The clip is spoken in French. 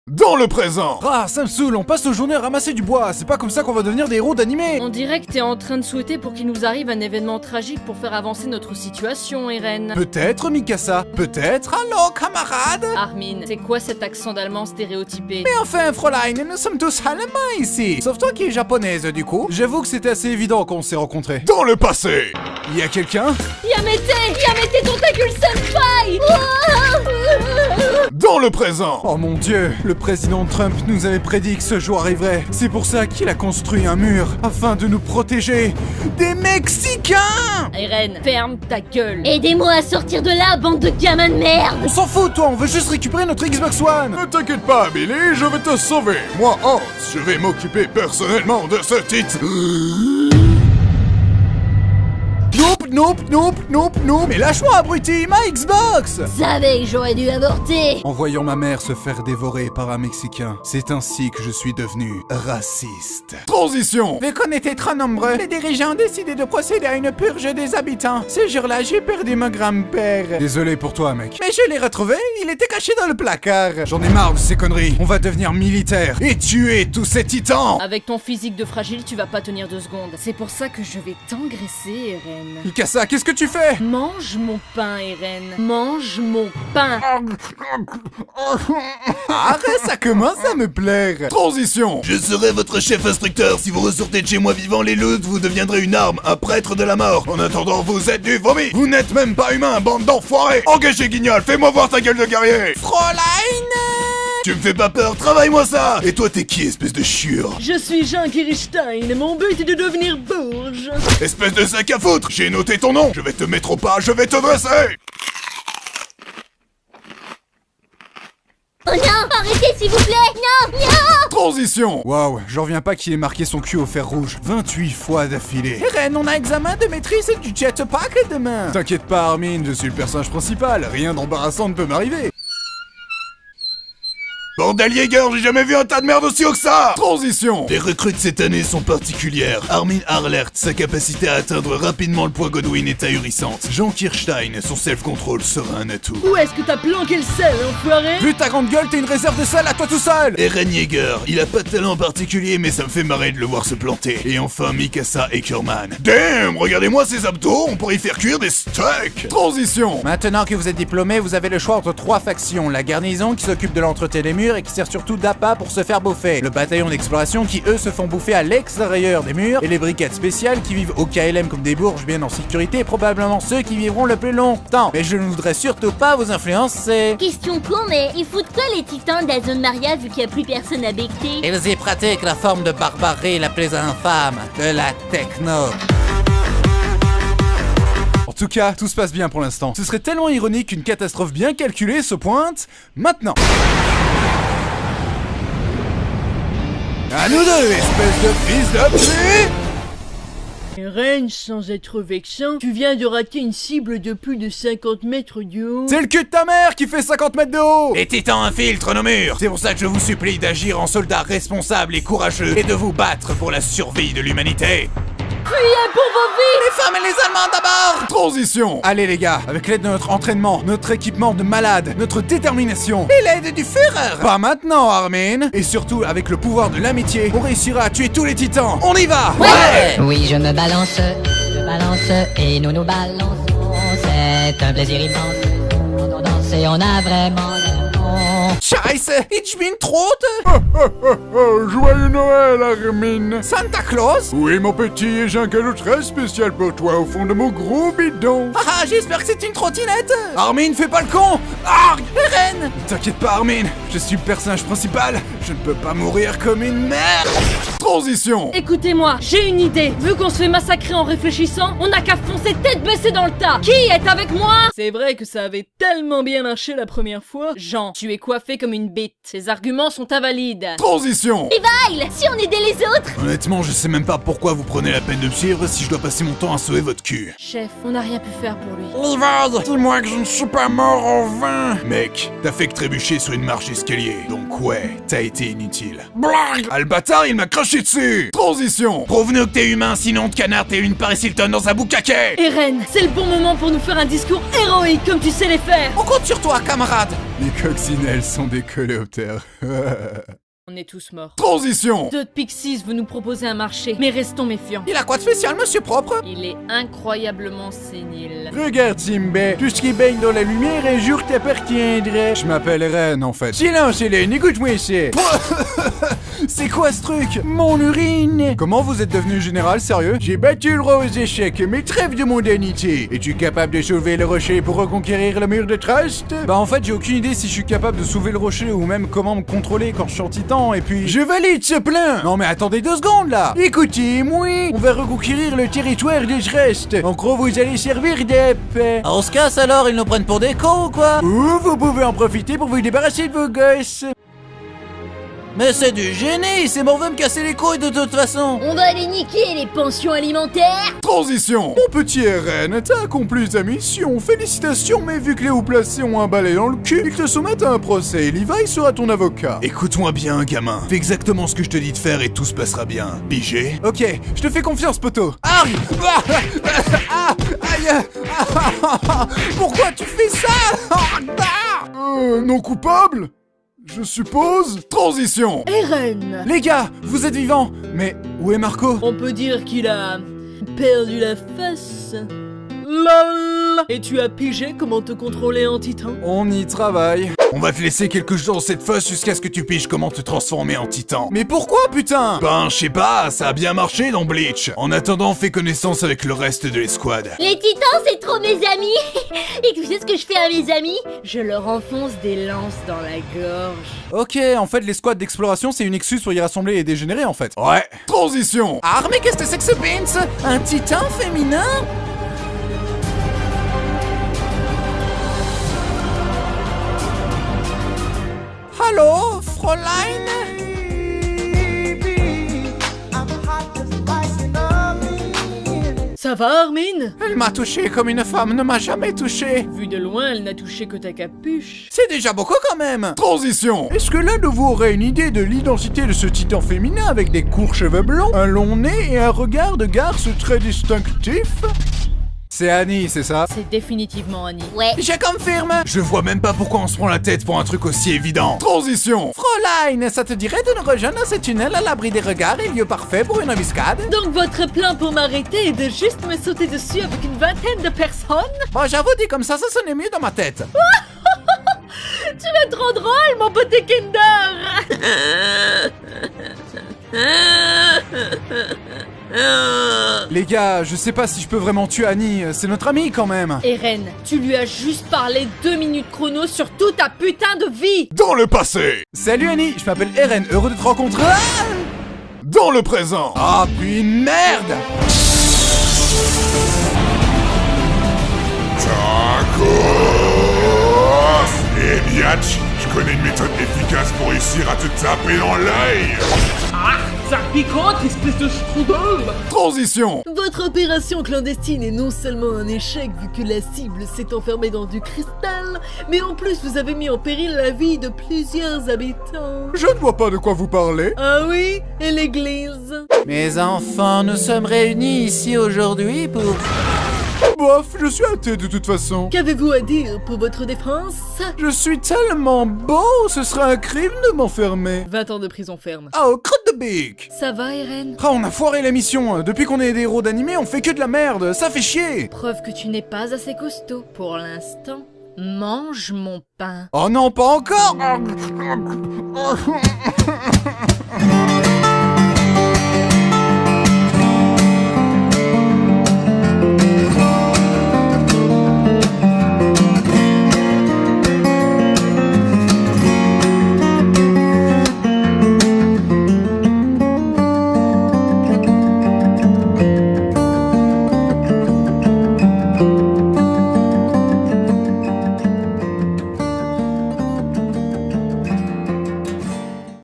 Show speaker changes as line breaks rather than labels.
Dans le présent.
Ah, ça me saoule, on passe nos journées à ramasser du bois, c'est pas comme ça qu'on va devenir des héros d'animé.
On dirait que t'es en train de souhaiter pour qu'il nous arrive un événement tragique pour faire avancer notre situation, Eren.
Peut-être, Mikasa, peut-être. Allô, camarade.
Armin, c'est quoi cet accent d'allemand stéréotypé?
Mais enfin, Fräulein, nous sommes tous allemands ici. Sauf toi qui es japonaise, du coup. J'avoue que c'était assez évident quand on s'est rencontrés.
Dans le passé.
Y a quelqu'un?
Yamete Tentacule Senpai!
Dans le présent.
Oh mon dieu, le président Trump nous avait prédit que ce jour arriverait. C'est pour ça qu'il a construit un mur, afin de nous protéger des Mexicains!
Eren, ferme ta gueule.
Aidez-moi à sortir de là, bande de gamins de merde!
On s'en fout, toi, on veut juste récupérer notre Xbox One!
Ne t'inquiète pas, Billy, je vais te sauver. Moi, Hans, je vais m'occuper personnellement de ce titre.
Nope. Mais lâche-moi, abruti, ma Xbox!
Savais que j'aurais dû avorter!
En voyant ma mère se faire dévorer par un Mexicain, c'est ainsi que je suis devenu raciste.
Transition.
Vu qu'on était trop nombreux, les dirigeants ont décidé de procéder à une purge des habitants. Ce jour-là, j'ai perdu mon grand-père. Désolé pour toi, mec. Mais je l'ai retrouvé, il était caché dans le placard. J'en ai marre de ces conneries. On va devenir militaire et tuer tous ces titans.
Avec ton physique de fragile, tu vas pas tenir 2 secondes. C'est pour ça que je vais t'engraisser, Eren.
Mikasa, qu'est-ce que tu fais?
Mange mon pain, Eren. Mange mon pain.
Arrête, ça commence à me plaire.
Transition. Je serai votre chef instructeur. Si vous ressortez de chez moi vivant les loups, vous deviendrez une arme, un prêtre de la mort. En attendant, vous êtes du vomi. Vous n'êtes même pas humain, bande d'enfoirés. Engagez Guignol, fais-moi voir ta gueule de guerrier.
Fräulein!
Tu me fais pas peur, travaille-moi ça. Et toi, t'es qui, espèce de chiure?
Je suis Jean Kirstein et mon but est de devenir bourge.
Espèce de sac à foutre. J'ai noté ton nom. Je vais te mettre au pas, je vais te dresser.
Oh non! Arrêtez s'il vous plaît! Non!
Transition.
Waouh, j'en reviens pas qu'il ait marqué son cul au fer rouge 28 fois d'affilée. Eren, on a examen de maîtrise du jetpack demain. T'inquiète pas, Armin, je suis le personnage principal. Rien d'embarrassant ne peut m'arriver.
Bordel Jäger, j'ai jamais vu un tas de merde aussi haut que ça. Transition. Les recrues de cette année sont particulières. Armin Harlert, sa capacité à atteindre rapidement le point Godwin est ahurissante. Jean Kirstein, son self-control sera un atout.
Où est-ce que t'as planqué le sel, enfoiré?
Vu ta grande gueule, t'es une réserve de sel à toi tout seul.
Eren Jäger, il a pas de talent particulier mais ça me fait marrer de le voir se planter. Et enfin Mikasa Eckerman. Damn, regardez-moi ces abdos, on pourrait y faire cuire des steaks. Transition.
Maintenant que vous êtes diplômé, vous avez le choix entre 3 factions. La garnison qui s'occupe de l'entretien des murs et qui sert surtout d'appât pour se faire bouffer. Le bataillon d'exploration qui eux se font bouffer à l'extérieur des murs. Et les brigades spéciales qui vivent au KLM comme des bourges bien en sécurité, probablement ceux qui vivront le plus longtemps. Mais je ne voudrais surtout pas vous influencer.
Question con, mais ils foutent quoi les titans de la zone Maria vu qu'il y a plus personne à becter?
Ils y pratiquent la forme de barbarie la plus infâme, de la techno. En tout cas, tout se passe bien pour l'instant. Ce serait tellement ironique qu'une catastrophe bien calculée se pointe maintenant. À nous deux, espèce de fils de pute!
Eren, sans être vexant, tu viens de rater une cible de plus de 50 mètres de haut.
C'est le cul de ta mère qui fait 50 mètres de haut!
Les titans infiltrent nos murs. C'est pour ça que je vous supplie d'agir en soldat responsable et courageux et de vous battre pour la survie de l'humanité.
Fuyez pour vos vies!
Les femmes et les Allemands d'abord!
Transition.
Allez les gars, avec l'aide de notre entraînement, notre équipement de malade, notre détermination et l'aide du Führer! Pas maintenant, Armin! Et surtout, avec le pouvoir de l'amitié, on réussira à tuer tous les titans! On y va!
Ouais!
Oui, je me balance et nous nous balançons. C'est un plaisir immense. Quand on danse et on a vraiment l'air bon.
Scheiße! Ich bin tot!
Joyeux Noël, Armin.
Santa Claus?
Oui, mon petit, et j'ai un cadeau très spécial pour toi au fond de mon gros bidon.
Ah, j'espère que c'est une trottinette! Armin, fais pas le con! Arg! Eren! T'inquiète pas, Armin, je suis le personnage principal, je ne peux pas mourir comme une merde!
Transition.
Écoutez-moi, j'ai une idée. Vu qu'on se fait massacrer en réfléchissant, on n'a qu'à foncer tête baissée dans le tas. Qui est avec moi? C'est vrai que ça avait tellement bien marché la première fois. Jean, tu es coiffé comme une bite. Ces arguments sont invalides.
Transition.
Levi, si on aidait les autres!
Honnêtement, je sais même pas pourquoi vous prenez la peine de me suivre si je dois passer mon temps à sauver votre cul.
Chef, on n'a rien pu faire pour lui.
Levi, dis-moi que je ne suis pas mort en vain!
Mec, t'as fait que trébucher sur une marche d'escalier. Donc ouais, t'as été inutile.
Blague!
Ah, le bâtard, il m'a craché dessus. Transition. Prouve-nous que t'es humain, sinon de canard, t'es une Paris Hilton dans un boucaquet.
Eren, c'est le bon moment pour nous faire un discours héroïque comme tu sais les faire.
On compte sur toi, camarade! Les coccinelles sont des coléoptères.
On est tous morts.
Transition.
Deux de Pixies veut nous proposer un marché, mais restons méfiants.
Il a quoi de spécial, monsieur propre?
Il est incroyablement sénile.
Regarde, Simba, tout ce qui baigne dans la lumière un jour t'appartiendrait. Je m'appelle Ren, en fait. Silence, Hélène, écoute-moi ici. C'est quoi ce truc? Mon urine. Comment vous êtes devenu général, sérieux? J'ai battu le roi aux échecs, mais trêve de mondanité. Es-tu capable de soulever le rocher pour reconquérir le mur de Trust? Bah en fait, j'ai aucune idée si je suis capable de soulever le rocher ou même comment me contrôler quand je suis en titan. Et puis, je valide ce plan. Non mais attendez 2 secondes là. Écoutez, moi, on va reconquérir le territoire de Trust. En gros, vous allez servir d'épée. On se casse alors, ils nous prennent pour des cons ou quoi? Ou vous pouvez en profiter pour vous débarrasser de vos gosses. Mais c'est du génie, c'est mon veut me casser les couilles de toute façon.
On va les niquer, les pensions alimentaires.
Transition.
Mon petit RN, t'as accompli ta mission, félicitations, mais vu que les hauts placés ont un balai dans le cul, ils te soumettent à un procès, Levi sera ton avocat.
Écoute-moi bien, gamin. Fais exactement ce que je te dis de faire et tout se passera bien. Pigé?
Ok, je te fais confiance, poteau. Aïe! Aïe! Pourquoi tu fais ça?
Non coupable? Je suppose. Transition.
Eren!
Les gars, vous êtes vivants. Mais où est Marco?
On peut dire qu'il a perdu la face. LOL! Et tu as pigé comment te contrôler en titan?
On y travaille.
On va te laisser quelques jours dans cette fosse jusqu'à ce que tu piges comment te transformer en titan.
Mais pourquoi, putain?
Ben, je sais pas, ça a bien marché dans Bleach. En attendant, fais connaissance avec le reste de l'escouade.
Les titans, c'est trop mes amis. Et tu sais ce que je fais à mes amis?
Je leur enfonce des lances dans la gorge.
Ok, en fait, l'escouade d'exploration, c'est une excuse pour y rassembler les dégénérés, en fait.
Ouais. Transition.
Ah, mais qu'est-ce que c'est que ce Vince? Un titan féminin? Allô, Fräulein?
Ça va, Armin?
Elle m'a touché comme une femme ne m'a jamais touché.
Vu de loin, elle n'a touché que ta capuche.
C'est déjà beaucoup quand même.
Transition.
Est-ce que l'un de vous aurait une idée de l'identité de ce titan féminin avec des courts cheveux blonds, un long nez et un regard de garce très distinctif? C'est Annie, c'est ça?
C'est définitivement Annie.
Ouais.
Je confirme.
Je vois même pas pourquoi on se prend la tête pour un truc aussi évident. Transition.
Fräulein, ça te dirait de nous rejoindre dans ce tunnel à l'abri des regards et lieu parfait pour une embuscade?
Donc votre plan pour m'arrêter est de juste me sauter dessus avec une vingtaine de personnes?
Bon, j'avoue, dit comme ça sonnait mieux dans ma tête.
Tu es trop drôle, mon petit Kinder!
Les gars, je sais pas si je peux vraiment tuer Annie, c'est notre amie quand même.
Eren, tu lui as juste parlé 2 minutes chrono sur toute ta putain de vie!
Dans le passé.
Salut Annie, je m'appelle Eren, heureux de te rencontrer.
Dans le présent.
Ah, puis merde!
Eh biatch, je connais une méthode efficace pour réussir à te taper dans l'œil.
Ça picote, espèce de strudel!
Transition.
Votre opération clandestine est non seulement un échec vu que la cible s'est enfermée dans du cristal, mais en plus vous avez mis en péril la vie de plusieurs habitants.
Je ne vois pas de quoi vous parlez.
Ah oui? Et l'église?
Mes enfants, nous sommes réunis ici aujourd'hui pour... Bof, je suis athée de toute façon.
Qu'avez-vous à dire pour votre défense?
Je suis tellement beau, ce serait un crime de m'enfermer.
20 ans de prison ferme.
Oh, crotte de bique.
Ça va, Eren?
Ah, on a foiré la mission. Depuis qu'on est des héros d'animé, on fait que de la merde. Ça fait chier.
Preuve que tu n'es pas assez costaud. Pour l'instant, mange mon pain.
Oh non, pas encore.